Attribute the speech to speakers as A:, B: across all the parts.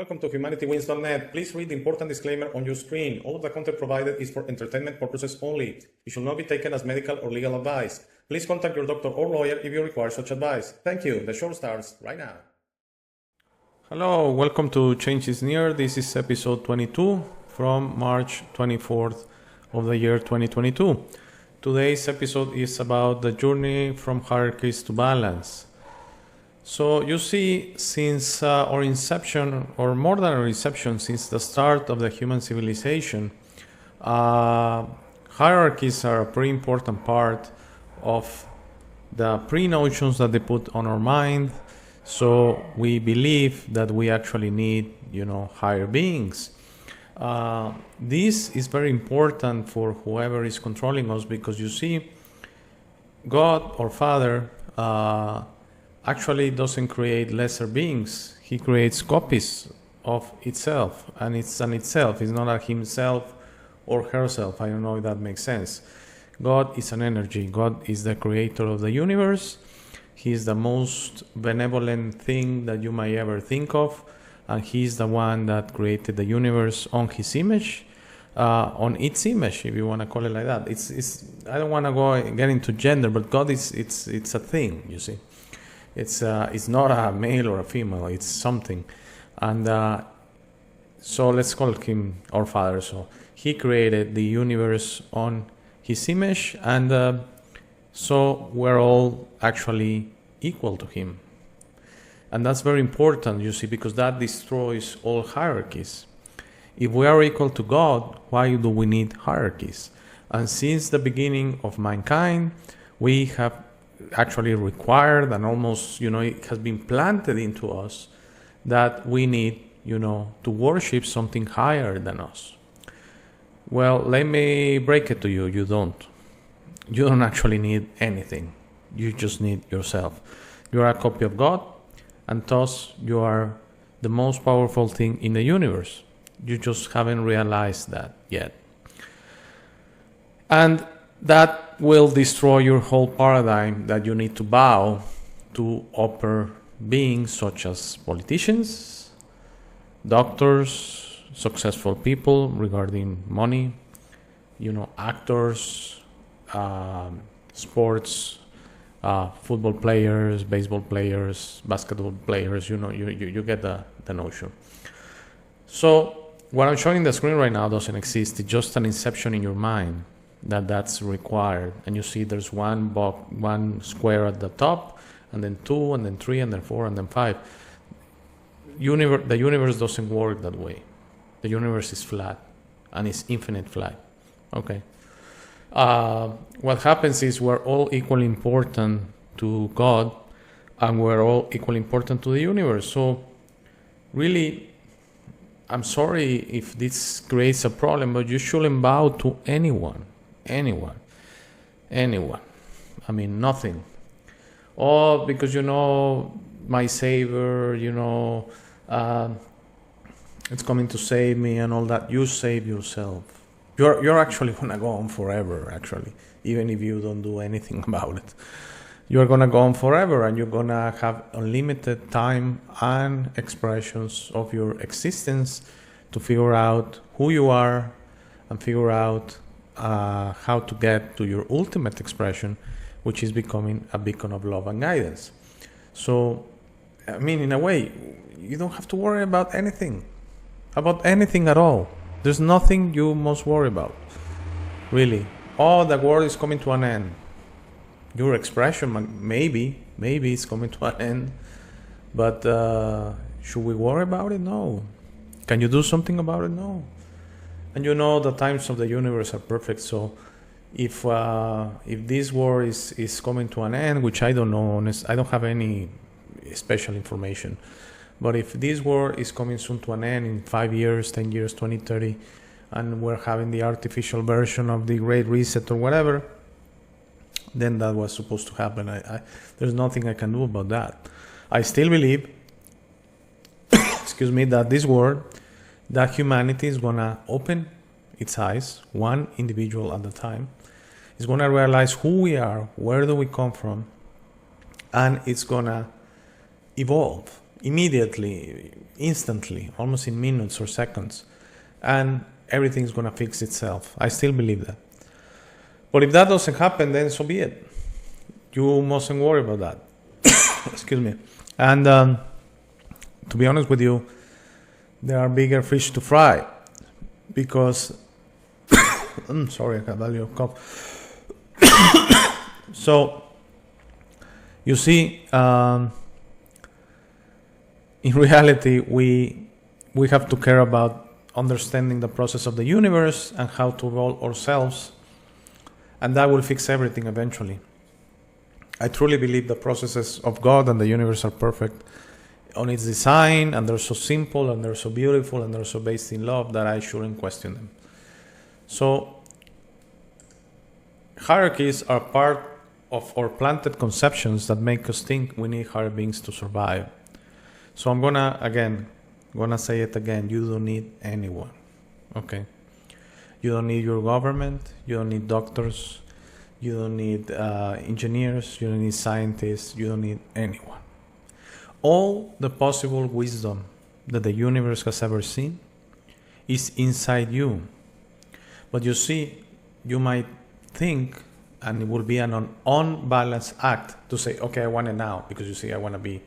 A: Welcome to HumanityWins.net. Please read the important disclaimer on your screen. All of the content provided is for entertainment purposes only. It should not be taken as medical or legal advice. Please contact your doctor or lawyer if you require such advice. Thank you. The show starts right now. Hello, welcome to Change is Near. This is episode 22 from March 24th of the year 2022. Today's episode is about the journey from hierarchies to balance. So you see, since our inception, or more than our inception, since the start of the human civilization, hierarchies are a pretty important part of the pre-notions that they put on our mind. So we believe that we actually need, higher beings. This is very important for whoever is controlling us, because you see, God or Father actually doesn't create lesser beings. He creates copies of itself, and it's an itself. It's not a himself or herself. I don't know if that makes sense. God is an energy. God is the creator of the universe. He is the most benevolent thing that you may ever think of, and he is the one that created the universe on his image, on its image, if you want to call it like that. It's I don't want to get into gender, but God is it's a thing, you see. It's not a male or a female. It's something, and so let's call him our Father. So he created the universe on his image, and so we're all actually equal to him, and that's very important, you see, because that destroys all hierarchies. If we are equal to God, why do we need hierarchies? And since the beginning of mankind, we have actually required, and almost, it has been planted into us, that we need, to worship something higher than us. Well, let me break it to you. You don't actually need anything. You just need yourself. You are a copy of God, and thus you are the most powerful thing in the universe. You just haven't realized that yet. And that will destroy your whole paradigm, that you need to bow to upper beings such as politicians, doctors, successful people regarding money, actors, sports, football players, baseball players, basketball players. You get the notion. So what I'm showing on the screen right now doesn't exist. It's just an inception in your mind that's required. And you see there's one square at the top, and then 2, and then 3, and then 4, and then 5. The universe doesn't work that way. The universe is flat, and it's infinite flat. Okay. What happens is we're all equally important to God, and we're all equally important to the universe. So really, I'm sorry if this creates a problem, but you shouldn't bow to anyone. I mean, nothing. Oh, because my savior, it's coming to save me and all that. You save yourself. You're actually gonna go on forever, actually, even if you don't do anything about it. You're gonna go on forever, and you're gonna have unlimited time and expressions of your existence to figure out who you are and figure out how to get to your ultimate expression, which is becoming a beacon of love and guidance. So, I mean, in a way, you don't have to worry about anything at all. There's nothing you must worry about, really. Oh, the world is coming to an end. Your expression, maybe it's coming to an end, but should we worry about it? No. Can you do something about it? No. And the times of the universe are perfect. So if this war is coming to an end, which I don't know, I don't have any special information, but if this war is coming soon to an end in 5 years, 10 years, 20, 30, and we're having the artificial version of the Great Reset or whatever, then that was supposed to happen. There's nothing I can do about that. I still believe, that this world, that humanity is gonna open its eyes, one individual at a time. It's gonna realize who we are, where do we come from, and it's gonna evolve immediately, instantly, almost in minutes or seconds, and everything's gonna fix itself. I still believe that. But if that doesn't happen, then so be it. You mustn't worry about that. Excuse me. And to be honest with you, there are bigger fish to fry, because I'm sorry, I got a little cough. So you see, in reality, we have to care about understanding the process of the universe and how to evolve ourselves, and that will fix everything eventually. I truly believe the processes of God and the universe are perfect on its design, and they're so simple, and they're so beautiful, and they're so based in love that I shouldn't question them. So hierarchies are part of our planted conceptions that make us think we need higher beings to survive. So I'm gonna say it again. You don't need anyone, okay? You don't need your government. You don't need doctors. You don't need engineers. You don't need scientists. You don't need anyone. All the possible wisdom that the universe has ever seen is inside you. But you see, you might think, and it will be an unbalanced act to say, okay, I want it now, because you see, I want to be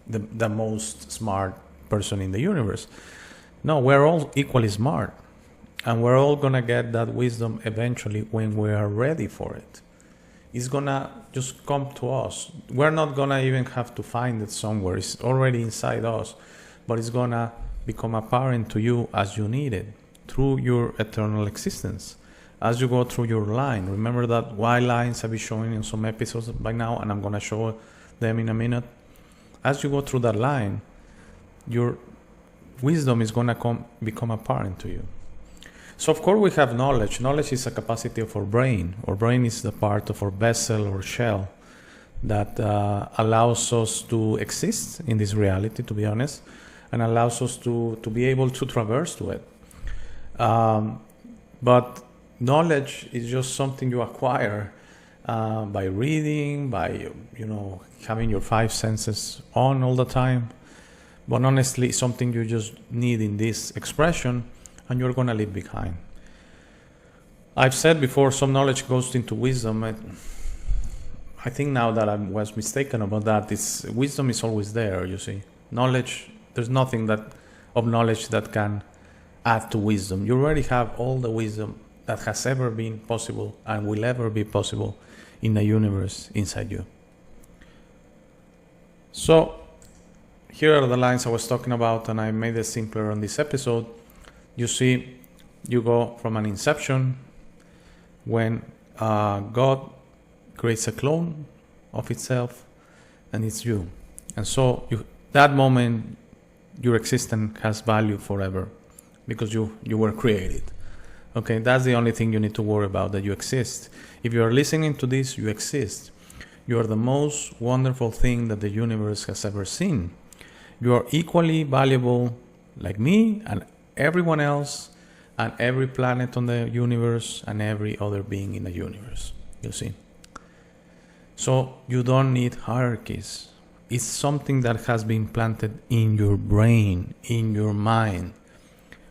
A: the most smart person in the universe. No, we're all equally smart, and we're all gonna get that wisdom eventually when we are ready for it. It's gonna just come to us. We're not gonna even have to find it somewhere. It's already inside us, but it's gonna become apparent to you as you need it through your eternal existence. As you go through your line, remember that Y lines I'll be showing in some episodes by now, and I'm gonna show them in a minute. As you go through that line, your wisdom is gonna become apparent to you. So of course we have knowledge. Knowledge is a capacity of our brain. Our brain is the part of our vessel or shell that allows us to exist in this reality, to be honest, and allows us to be able to traverse to it. But knowledge is just something you acquire by reading, by having your five senses on all the time. But honestly, something you just need in this expression, and you're going to leave behind. I've said before, some knowledge goes into wisdom. I think now that I was mistaken about that, wisdom is always there, you see. Knowledge, there's nothing of knowledge that can add to wisdom. You already have all the wisdom that has ever been possible and will ever be possible in the universe inside you. So here are the lines I was talking about, and I made it simpler on this episode. You see, you go from an inception when God creates a clone of itself, and it's you. And so that moment, your existence has value forever because you were created. Okay, that's the only thing you need to worry about, that you exist. If you are listening to this, you exist. You are the most wonderful thing that the universe has ever seen. You are equally valuable like me and everyone else and every planet on the universe and every other being in the universe, you see. So you don't need hierarchies. It's something that has been planted in your brain, in your mind,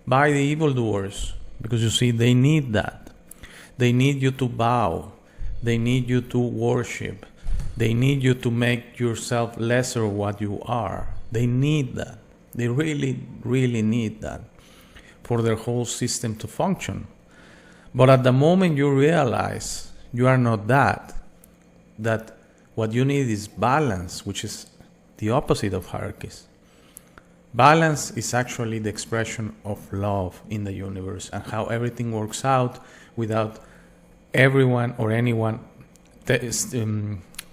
A: by the evildoers, because you see, they need that. They need you to bow. They need you to worship. They need you to make yourself lesser what you are. They need that. They really, really need that for their whole system to function. But at the moment you realize you are not that what you need is balance, which is the opposite of hierarchies. Balance is actually the expression of love in the universe and how everything works out without everyone or anyone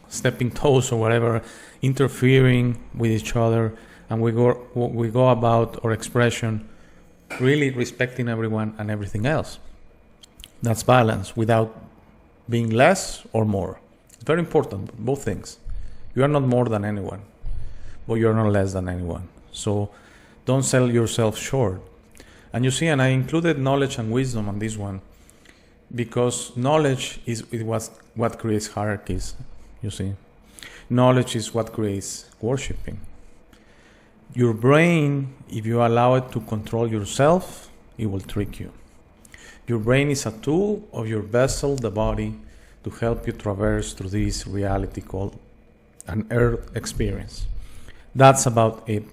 A: stepping toes or whatever, interfering with each other, and we go about our expression really respecting everyone and everything else. That's balance without being less or more. It's very important, both things. You are not more than anyone, but you are not less than anyone. So don't sell yourself short. And you see, and I included knowledge and wisdom on this one because knowledge is what creates hierarchies, you see. Knowledge is what creates worshipping. Your brain, if you allow it to control yourself, it will trick you. Your brain is a tool of your vessel, the body, to help you traverse through this reality called an earth experience. That's about it.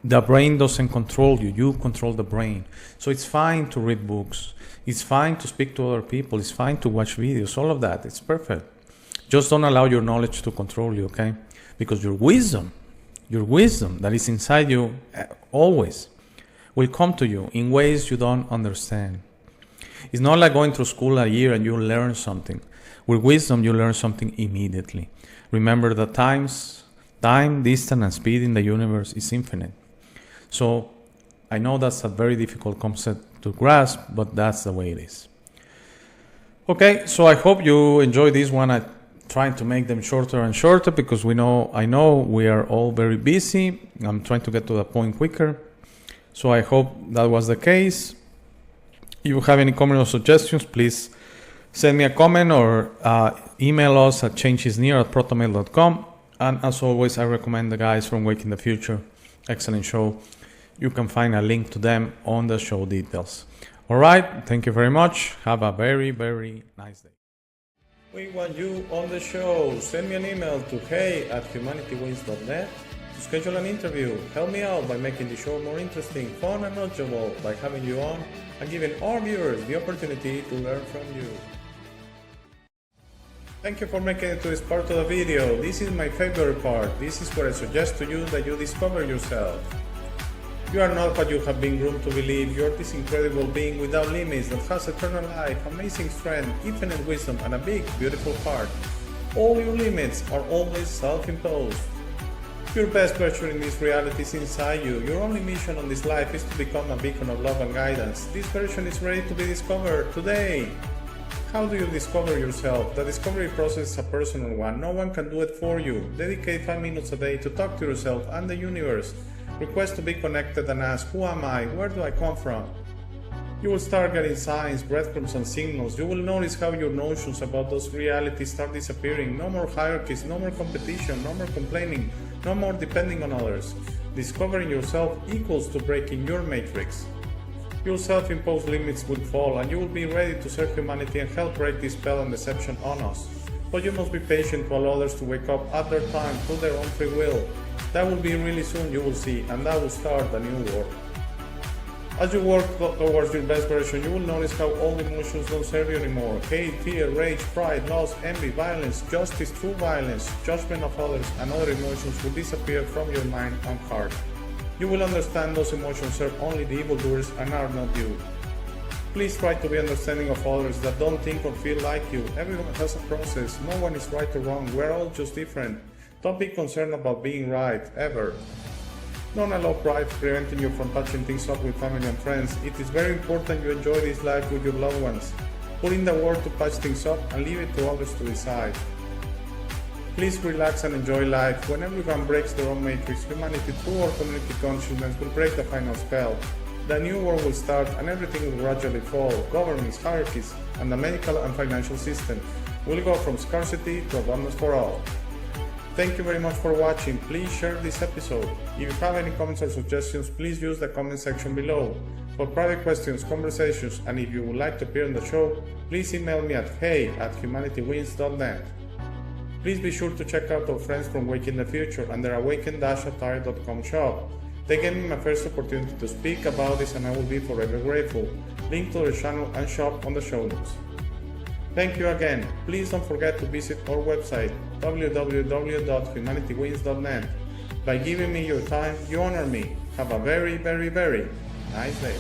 A: The brain doesn't control you, you control the brain. So it's fine to read books, it's fine to speak to other people, it's fine to watch videos, all of that, it's perfect. Just don't allow your knowledge to control you, okay? Because your wisdom that is inside you always will come to you in ways you don't understand. It's not like going through school a year and you learn something. With wisdom, you learn something immediately. Remember that time, distance, and speed in the universe is infinite. So I know that's a very difficult concept to grasp, but that's the way it is. Okay, so I hope you enjoyed this one. I'm trying to make them shorter and shorter because I know we are all very busy. I'm trying to get to the point quicker. So I hope that was the case. If you have any comments or suggestions, please send me a comment or email us at changeisnear@protonmail.com. And as always, I recommend the guys from Wake in the Future. Excellent show. You can find a link to them on the show details. All right. Thank you very much. Have a very, very nice day. We want you on the show. Send me an email to hey@humanitywins.net to schedule an interview. Help me out by making the show more interesting, fun, and knowledgeable by having you on and giving our viewers the opportunity to learn from you. Thank you for making it to this part of the video. This is my favorite part. This is where I suggest to you that you discover yourself. You are not what you have been groomed to believe. You are this incredible being without limits that has eternal life, amazing strength, infinite wisdom, and a big, beautiful heart. All your limits are always self-imposed. Your best version in this reality is inside you. Your only mission on this life is to become a beacon of love and guidance. This version is ready to be discovered today. How do you discover yourself? The discovery process is a personal one. No one can do it for you. Dedicate 5 minutes a day to talk to yourself and the universe. Request to be connected and ask, who am I? Where do I come from? You will start getting signs, breadcrumbs, and signals. You will notice how your notions about those realities start disappearing. No more hierarchies, no more competition, no more complaining, no more depending on others. Discovering yourself equals to breaking your matrix. Your self-imposed limits will fall and you will be ready to serve humanity and help break this spell and deception on us. But you must be patient to allow others to wake up at their time through their own free will. That will be really soon, you will see, and that will start a new world. As you work towards your best version, you will notice how all emotions don't serve you anymore. Hate, fear, rage, pride, loss, envy, violence, justice, true violence, judgment of others, and other emotions will disappear from your mind and heart. You will understand those emotions serve only the evildoers and are not you. Please try to be understanding of others that don't think or feel like you. Everyone has a process. No one is right or wrong. We're all just different. Don't be concerned about being right, ever. Don't allow pride preventing you from patching things up with family and friends. It is very important you enjoy this life with your loved ones. Put in the work to patch things up and leave it to others to decide. Please relax and enjoy life. When everyone breaks their own matrix, humanity through our community consciousness will break the final spell. The new world will start and everything will gradually fall. Governments, hierarchies, and the medical and financial system will go from scarcity to abundance for all. Thank you very much for watching. Please share this episode. If you have any comments or suggestions, please use the comment section below. For private questions, conversations, and if you would like to appear on the show, please email me at hey@humanitywins.net. Please be sure to check out our friends from Wake in the Future and their awaken-attire.com shop. They gave me my first opportunity to speak about this and I will be forever grateful. Link to their channel and shop on the show notes. Thank you again. Please don't forget to visit our website www.humanitywins.net. By giving me your time, you honor me. Have a very, very, very nice day.